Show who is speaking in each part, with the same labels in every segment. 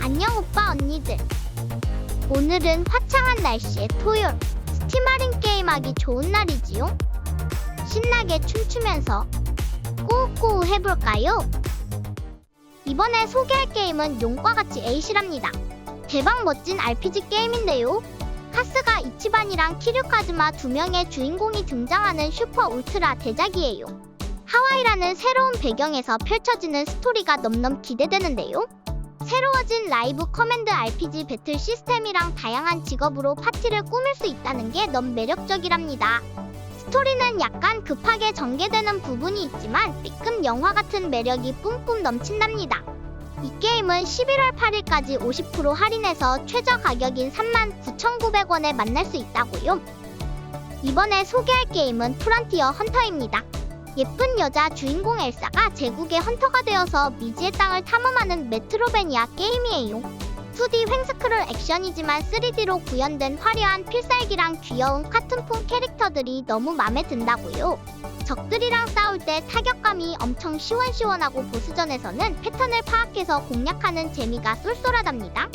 Speaker 1: 안녕 오빠 언니들. 오늘은 화창한 날씨에 토요일 스팀할인 게임하기 좋은 날이지요. 신나게 춤추면서 꾸우꾸우 해볼까요? 이번에 소개할 게임은 용과같이 에이시랍니다. 대박 멋진 RPG 게임인데요. 카스가 이치반이랑 키류카즈마 두 명의 주인공이 등장하는 슈퍼 울트라 대작이에요. 하와이라는 새로운 배경에서 펼쳐지는 스토리가 넘넘 기대되는데요. 새로워진 라이브 커맨드 RPG 배틀 시스템이랑 다양한 직업으로 파티를 꾸밀 수 있다는 게 너무 매력적이랍니다. 스토리는 약간 급하게 전개되는 부분이 있지만 B급 영화 같은 매력이 뿜뿜 넘친답니다. 이 게임은 11월 8일까지 50% 할인해서 최저 가격인 39,900원에 만날 수 있다고요. 이번에 소개할 게임은 프론티어 헌터입니다. 예쁜 여자 주인공 엘사가 제국의 헌터가 되어서 미지의 땅을 탐험하는 메트로베니아 게임이에요. 2D 횡스크롤 액션이지만 3D로 구현된 화려한 필살기랑 귀여운 카툰풍 캐릭터들이 너무 맘에 든다고요. 적들이랑 싸울 때 타격감이 엄청 시원시원하고 보스전에서는 패턴을 파악해서 공략하는 재미가 쏠쏠하답니다.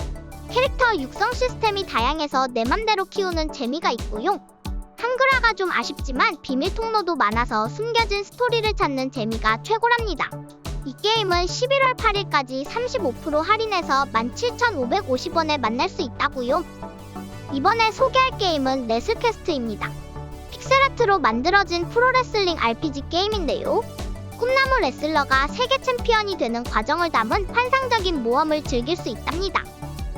Speaker 1: 캐릭터 육성 시스템이 다양해서 내 맘대로 키우는 재미가 있고요. 한글화가 좀 아쉽지만 비밀 통로도 많아서 숨겨진 스토리를 찾는 재미가 최고랍니다. 이 게임은 11월 8일까지 35% 할인해서 17,550원에 만날 수 있다고요. 이번에 소개할 게임은 레슬퀘스트입니다. 픽셀아트로 만들어진 프로레슬링 RPG 게임인데요. 꿈나무 레슬러가 세계 챔피언이 되는 과정을 담은 환상적인 모험을 즐길 수 있답니다.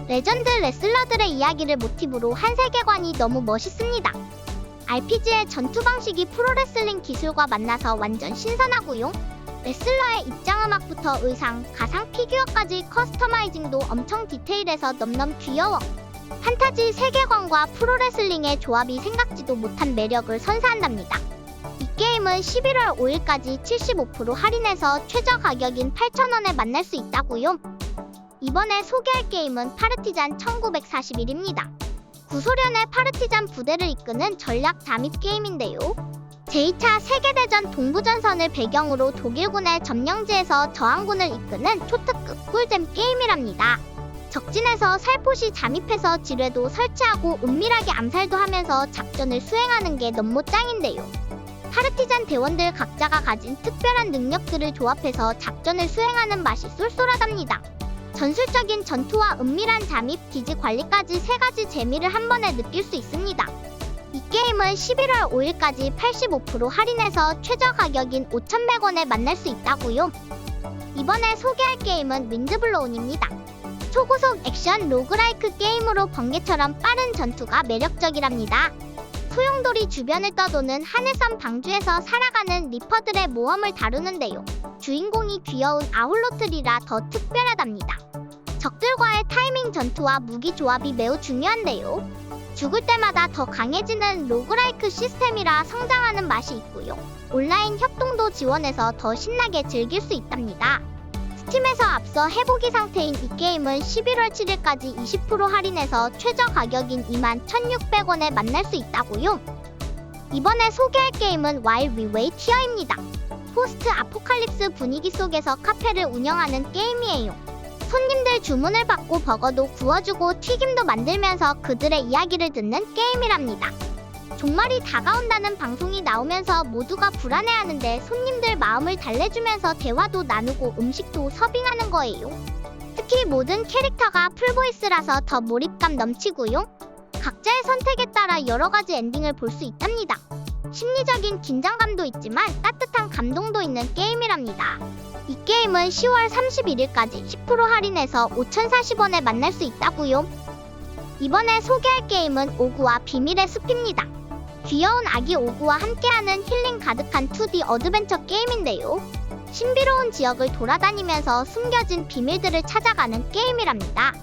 Speaker 1: 레전드 레슬러들의 이야기를 모티브로 한 세계관이 너무 멋있습니다. RPG의 전투 방식이 프로레슬링 기술과 만나서 완전 신선하고요. 레슬러의 입장음악부터 의상, 가상 피규어까지 커스터마이징도 엄청 디테일해서 넘넘 귀여워. 판타지 세계관과 프로레슬링의 조합이 생각지도 못한 매력을 선사한답니다. 이 게임은 11월 5일까지 75% 할인해서 최저 가격인 8,000원에 만날 수 있다고요. 이번에 소개할 게임은 파르티잔 1941입니다. 구소련의 파르티잔 부대를 이끄는 전략 잠입 게임인데요. 제2차 세계대전 동부전선을 배경으로 독일군의 점령지에서 저항군을 이끄는 초특급 꿀잼 게임이랍니다. 적진에서 살포시 잠입해서 지뢰도 설치하고 은밀하게 암살도 하면서 작전을 수행하는 게 너무 짱인데요. 파르티잔 대원들 각자가 가진 특별한 능력들을 조합해서 작전을 수행하는 맛이 쏠쏠하답니다. 전술적인 전투와 은밀한 잠입, 기지 관리까지 세 가지 재미를 한 번에 느낄 수 있습니다. 이 게임은 11월 5일까지 85% 할인해서 최저 가격인 5,100원에 만날 수 있다고요. 이번에 소개할 게임은 윈드블로운입니다. 초고속 액션 로그라이크 게임으로 번개처럼 빠른 전투가 매력적이랍니다. 소용돌이 주변을 떠도는 하늘섬 방주에서 살아가는 리퍼들의 모험을 다루는데요. 주인공이 귀여운 아홀로틀이라 더 특별하답니다. 적들과의 타이밍 전투와 무기 조합이 매우 중요한데요. 죽을 때마다 더 강해지는 로그라이크 시스템이라 성장하는 맛이 있고요. 온라인 협동도 지원해서 더 신나게 즐길 수 있답니다. 스팀에서 앞서 해보기 상태인 이 게임은 11월 7일까지 20% 할인해서 최저 가격인 21,600원에 만날 수 있다고요. 이번에 소개할 게임은 While We Wait Here입니다. 포스트 아포칼립스 분위기 속에서 카페를 운영하는 게임이에요. 손님들 주문을 받고 버거도 구워주고 튀김도 만들면서 그들의 이야기를 듣는 게임이랍니다. 종말이 다가온다는 방송이 나오면서 모두가 불안해하는데 손님들 마음을 달래주면서 대화도 나누고 음식도 서빙하는 거예요. 특히 모든 캐릭터가 풀보이스라서 더 몰입감 넘치고요. 각자의 선택에 따라 여러 가지 엔딩을 볼 수 있답니다. 심리적인 긴장감도 있지만 따뜻한 감동도 있는 게임이랍니다. 이 게임은 10월 31일까지 10% 할인해서 5,040원에 만날 수 있다고요. 이번에 소개할 게임은 오구와 비밀의 숲입니다. 귀여운 아기 오구와 함께하는 힐링 가득한 2D 어드벤처 게임인데요. 신비로운 지역을 돌아다니면서 숨겨진 비밀들을 찾아가는 게임이랍니다.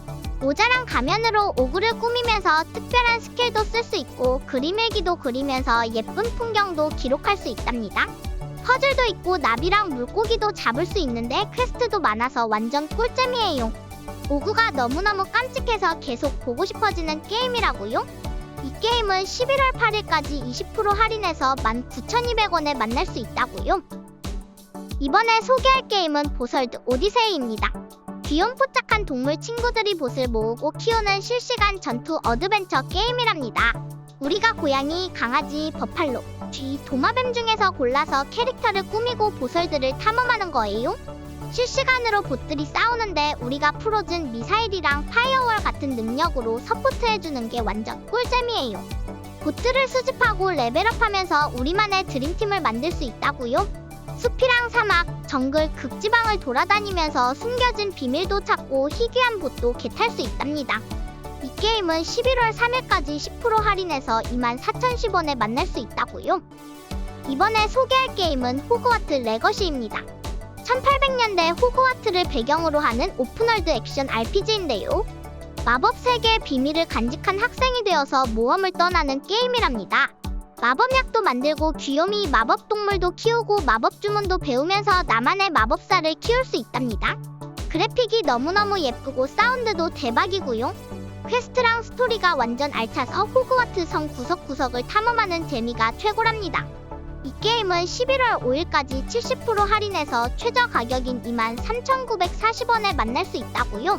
Speaker 1: 모자란 가면으로 오구를 꾸미면서 특별한 스킬도 쓸 수 있고 그림 일기도 그리면서 예쁜 풍경도 기록할 수 있답니다. 퍼즐도 있고 나비랑 물고기도 잡을 수 있는데 퀘스트도 많아서 완전 꿀잼이에요. 오구가 너무너무 깜찍해서 계속 보고 싶어지는 게임이라고요. 이 게임은 11월 8일까지 20% 할인해서 19,200원에 만날 수 있다고요. 이번에 소개할 게임은 보설드 오디세이입니다. 귀염 뽀짝한 동물 친구들이 보슬 모으고 키우는 실시간 전투 어드벤처 게임이랍니다. 우리가 고양이, 강아지, 버팔로, 쥐, 도마뱀 중에서 골라서 캐릭터를 꾸미고 보설들을 탐험하는 거예요. 실시간으로 봇들이 싸우는데 우리가 프로즌 미사일이랑 파이어월 같은 능력으로 서포트해주는 게 완전 꿀잼이에요. 보트를 수집하고 레벨업하면서 우리만의 드림팀을 만들 수 있다고요? 숲이랑 사막, 정글, 극지방을 돌아다니면서 숨겨진 비밀도 찾고 희귀한 봇도 겟할 수 있답니다. 이 게임은 11월 3일까지 10% 할인해서 24,010원에 만날 수 있다고요? 이번에 소개할 게임은 호그와트 레거시입니다. 1800년대 호그와트를 배경으로 하는 오픈월드 액션 RPG인데요. 마법 세계의 비밀을 간직한 학생이 되어서 모험을 떠나는 게임이랍니다. 마법약도 만들고 귀요미 마법 동물도 키우고 마법 주문도 배우면서 나만의 마법사를 키울 수 있답니다. 그래픽이 너무너무 예쁘고 사운드도 대박이고요. 퀘스트랑 스토리가 완전 알차서 호그와트 성 구석구석을 탐험하는 재미가 최고랍니다. 이 게임은 11월 5일까지 70% 할인해서 최저 가격인 23,940원에 만날 수 있다고요.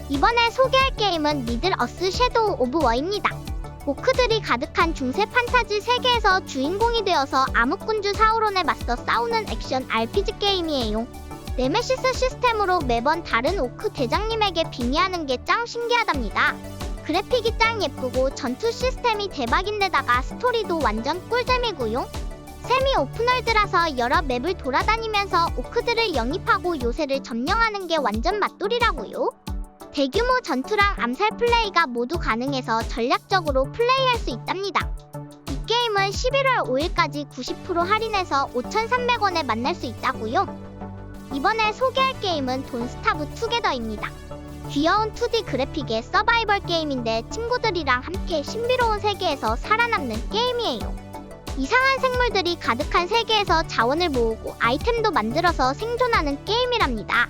Speaker 1: 이번에 소개할 게임은 미들 어스 섀도우 오브 워입니다. 오크들이 가득한 중세 판타지 세계에서 주인공이 되어서 암흑군주 사우론에 맞서 싸우는 액션 RPG 게임이에요. 네메시스 시스템으로 매번 다른 오크 대장님에게 빙의하는 게 짱 신기하답니다. 그래픽이 짱 예쁘고 전투 시스템이 대박인데다가 스토리도 완전 꿀잼이고요. 세미 오픈월드라서 여러 맵을 돌아다니면서 오크들을 영입하고 요새를 점령하는 게 완전 맛돌이라고요. 대규모 전투랑 암살 플레이가 모두 가능해서 전략적으로 플레이할 수 있답니다. 이 게임은 11월 5일까지 90% 할인해서 5,300원에 만날 수 있다고요. 이번에 소개할 게임은 돈스타브 투게더입니다. 귀여운 2D 그래픽의 서바이벌 게임인데 친구들이랑 함께 신비로운 세계에서 살아남는 게임이에요. 이상한 생물들이 가득한 세계에서 자원을 모으고 아이템도 만들어서 생존하는 게임이랍니다.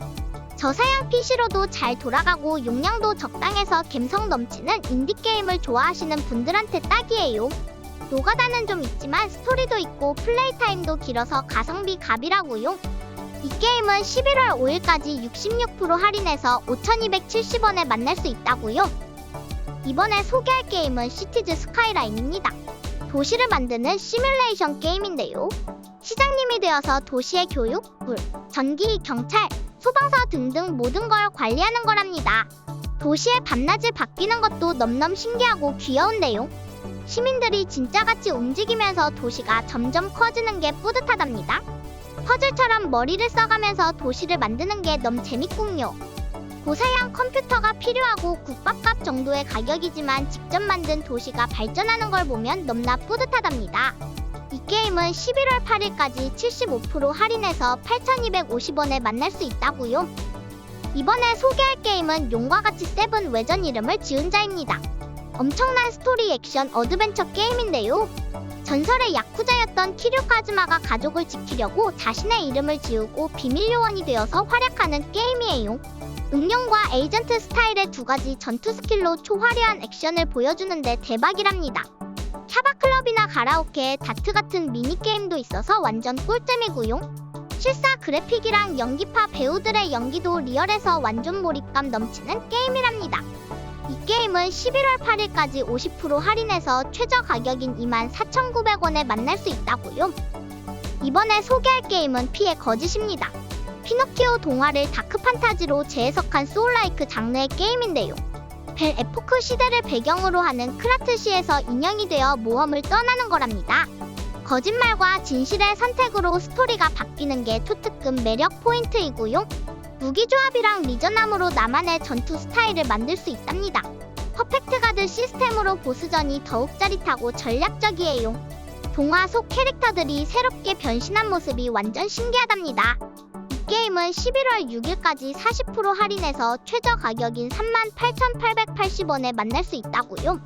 Speaker 1: 저사양 PC로도 잘 돌아가고 용량도 적당해서 감성 넘치는 인디게임을 좋아하시는 분들한테 딱이에요. 노가다는 좀 있지만 스토리도 있고 플레이 타임도 길어서 가성비 갑이라고요. 이 게임은 11월 5일까지 66% 할인해서 5,270원에 만날 수 있다고요. 이번에 소개할 게임은 시티즈 스카이라인입니다. 도시를 만드는 시뮬레이션 게임인데요. 시장님이 되어서 도시의 교육, 물, 전기, 경찰, 소방서 등등 모든 걸 관리하는 거랍니다. 도시의 밤낮이 바뀌는 것도 넘넘 신기하고 귀여운데요. 시민들이 진짜같이 움직이면서 도시가 점점 커지는 게 뿌듯하답니다. 퍼즐처럼 머리를 써가면서 도시를 만드는 게 너무 재밌군요. 고사양 컴퓨터가 필요하고 국밥값 정도의 가격이지만 직접 만든 도시가 발전하는 걸 보면 넘나 뿌듯하답니다. 이 게임은 11월 8일까지 75% 할인해서 8,250원에 만날 수 있다고요. 이번에 소개할 게임은 용과 같이 세븐 외전 이름을 지은 자입니다. 엄청난 스토리 액션 어드벤처 게임인데요. 전설의 야쿠자였던 키류 카즈마가 가족을 지키려고 자신의 이름을 지우고 비밀 요원이 되어서 활약하는 게임이에요. 응용과 에이전트 스타일의 두 가지 전투 스킬로 초화려한 액션을 보여주는데 대박이랍니다. 캬바클럽이나 가라오케, 다트 같은 미니게임도 있어서 완전 꿀잼이고요. 실사 그래픽이랑 연기파 배우들의 연기도 리얼해서 완전 몰입감 넘치는 게임이랍니다. 이 게임은 11월 8일까지 50% 할인해서 최저 가격인 24,900원에 만날 수 있다고요. 이번에 소개할 게임은 피의 거짓입니다. 피노키오 동화를 다크 판타지로 재해석한 소울라이크 장르의 게임인데요. 벨 에포크 시대를 배경으로 하는 크라트시에서 인형이 되어 모험을 떠나는 거랍니다. 거짓말과 진실의 선택으로 스토리가 바뀌는 게 초특급 매력 포인트이고요. 무기조합이랑 리저남으로 나만의 전투 스타일을 만들 수 있답니다. 퍼펙트 가드 시스템으로 보스전이 더욱 짜릿하고 전략적이에요. 동화 속 캐릭터들이 새롭게 변신한 모습이 완전 신기하답니다. 이 게임은 11월 6일까지 40% 할인해서 최저 가격인 38,880원에 만날 수 있다고요.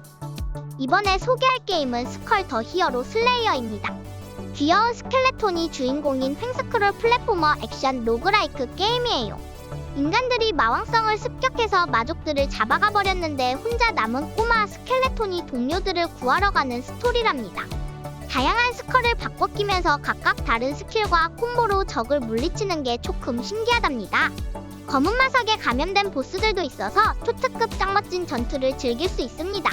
Speaker 1: 이번에 소개할 게임은 스컬 더 히어로 슬레이어입니다. 귀여운 스켈레톤이 주인공인 횡스크롤 플랫포머 액션 로그라이크 게임이에요. 인간들이 마왕성을 습격해서 마족들을 잡아가 버렸는데 혼자 남은 꼬마 스켈레톤이 동료들을 구하러 가는 스토리랍니다. 다양한 스컬을 바꿔 끼면서 각각 다른 스킬과 콤보로 적을 물리치는 게 조금 신기하답니다. 검은 마석에 감염된 보스들도 있어서 초특급 짱 멋진 전투를 즐길 수 있습니다.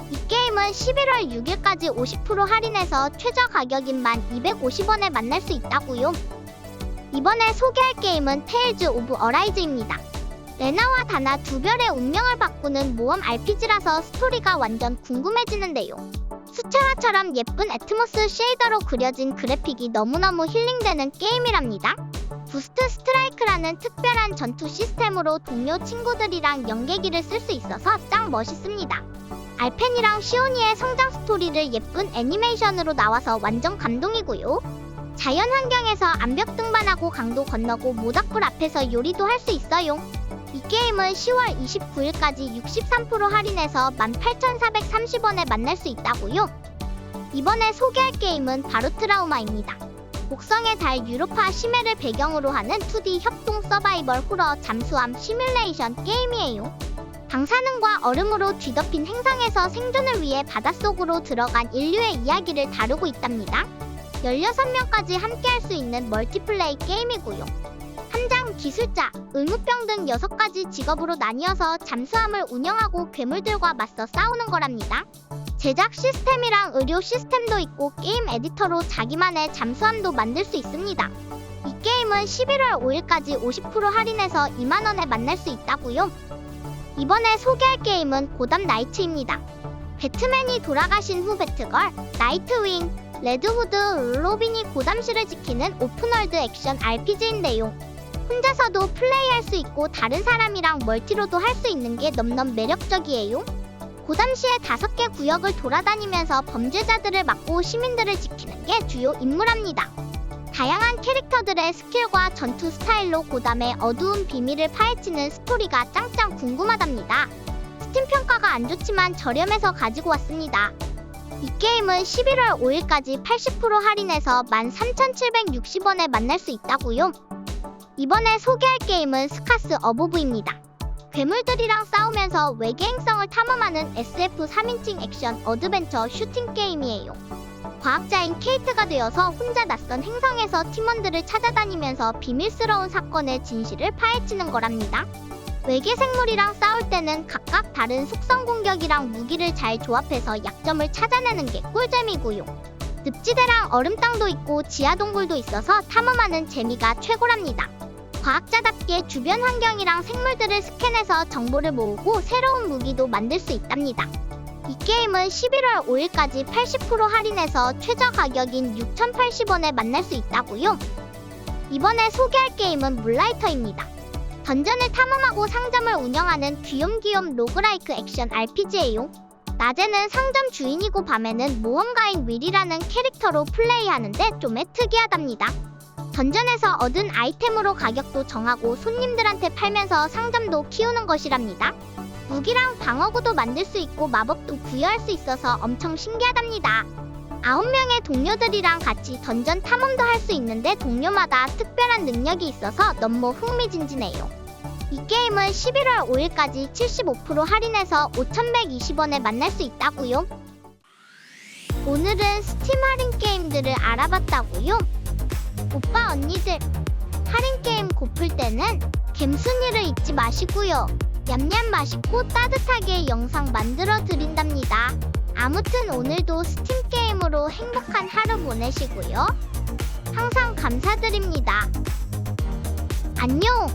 Speaker 1: 이 게임은 11월 6일까지 50% 할인해서 최저 가격인 1250원에 만날 수 있다고요. 이번에 소개할 게임은 테일즈 오브 어라이즈입니다. 레나와 다나 두 별의 운명을 바꾸는 모험 RPG라서 스토리가 완전 궁금해지는데요. 수채화처럼 예쁜 애트모스 쉐이더로 그려진 그래픽이 너무너무 힐링되는 게임이랍니다. 부스트 스트라이크라는 특별한 전투 시스템으로 동료 친구들이랑 연계기를 쓸 수 있어서 짱 멋있습니다. 알펜이랑 시오니의 성장 스토리를 예쁜 애니메이션으로 나와서 완전 감동이고요. 자연 환경에서 암벽 등반하고 강도 건너고 모닥불 앞에서 요리도 할 수 있어요. 이 게임은 10월 29일까지 63% 할인해서 18,430원에 만날 수 있다고요. 이번에 소개할 게임은 바로 트라우마입니다. 곡성의 달 유로파 심해를 배경으로 하는 2D 협동 서바이벌 호러 잠수함 시뮬레이션 게임이에요. 방사능과 얼음으로 뒤덮인 행성에서 생존을 위해 바닷속으로 들어간 인류의 이야기를 다루고 있답니다. 16명까지 함께할 수 있는 멀티플레이 게임이고요. 함장, 기술자, 의무병 등 6가지 직업으로 나뉘어서 잠수함을 운영하고 괴물들과 맞서 싸우는 거랍니다. 제작 시스템이랑 의료 시스템도 있고 게임 에디터로 자기만의 잠수함도 만들 수 있습니다. 이 게임은 11월 5일까지 50% 할인해서 2만원에 만날 수 있다고요. 이번에 소개할 게임은 고담 나이츠입니다. 배트맨이 돌아가신 후 배트걸, 나이트윙, 레드후드, 로빈이 고담시를 지키는 오픈월드 액션 RPG인데요. 혼자서도 플레이할 수 있고 다른 사람이랑 멀티로도 할 수 있는 게 넘넘 매력적이에요. 고담시의 5개 구역을 돌아다니면서 범죄자들을 막고 시민들을 지키는 게 주요 임무랍니다. 다양한 캐릭터들의 스킬과 전투 스타일로 고담의 어두운 비밀을 파헤치는 스토리가 짱짱 궁금하답니다. 스팀 평가가 안 좋지만 저렴해서 가지고 왔습니다. 이 게임은 11월 5일까지 80% 할인해서 13,760원에 만날 수 있다고요. 이번에 소개할 게임은 스카스 어보브입니다. 괴물들이랑 싸우면서 외계행성을 탐험하는 SF 3인칭 액션 어드벤처 슈팅 게임이에요. 과학자인 케이트가 되어서 혼자 낯선 행성에서 팀원들을 찾아다니면서 비밀스러운 사건의 진실을 파헤치는 거랍니다. 외계 생물이랑 싸울 때는 각각 다른 속성 공격이랑 무기를 잘 조합해서 약점을 찾아내는 게 꿀잼이고요. 늪지대랑 얼음땅도 있고 지하동굴도 있어서 탐험하는 재미가 최고랍니다. 과학자답게 주변 환경이랑 생물들을 스캔해서 정보를 모으고 새로운 무기도 만들 수 있답니다. 이 게임은 11월 5일까지 80% 할인해서 최저 가격인 6,080원에 만날 수 있다고요. 이번에 소개할 게임은 물라이터입니다. 던전을 탐험하고 상점을 운영하는 귀염귀염 로그라이크 액션 RPG예요. 낮에는 상점 주인이고 밤에는 모험가인 윌이라는 캐릭터로 플레이하는데 좀 특이하답니다. 던전에서 얻은 아이템으로 가격도 정하고 손님들한테 팔면서 상점도 키우는 것이랍니다. 무기랑 방어구도 만들 수 있고 마법도 부여할 수 있어서 엄청 신기하답니다. 9명의 동료들이랑 같이 던전 탐험도 할 수 있는데 동료마다 특별한 능력이 있어서 너무 흥미진진해요. 이 게임은 11월 5일까지 75% 할인해서 5,120원에 만날 수 있다고요. 오늘은 스팀 할인 게임들을 알아봤다고요. 오빠 언니들, 할인 게임 고플 때는 갬순이를 잊지 마시고요. 냠냠 맛있고 따뜻하게 영상 만들어 드린답니다. 아무튼 오늘도 스팀 게임으로 행복한 하루 보내시고요. 항상 감사드립니다. 안녕!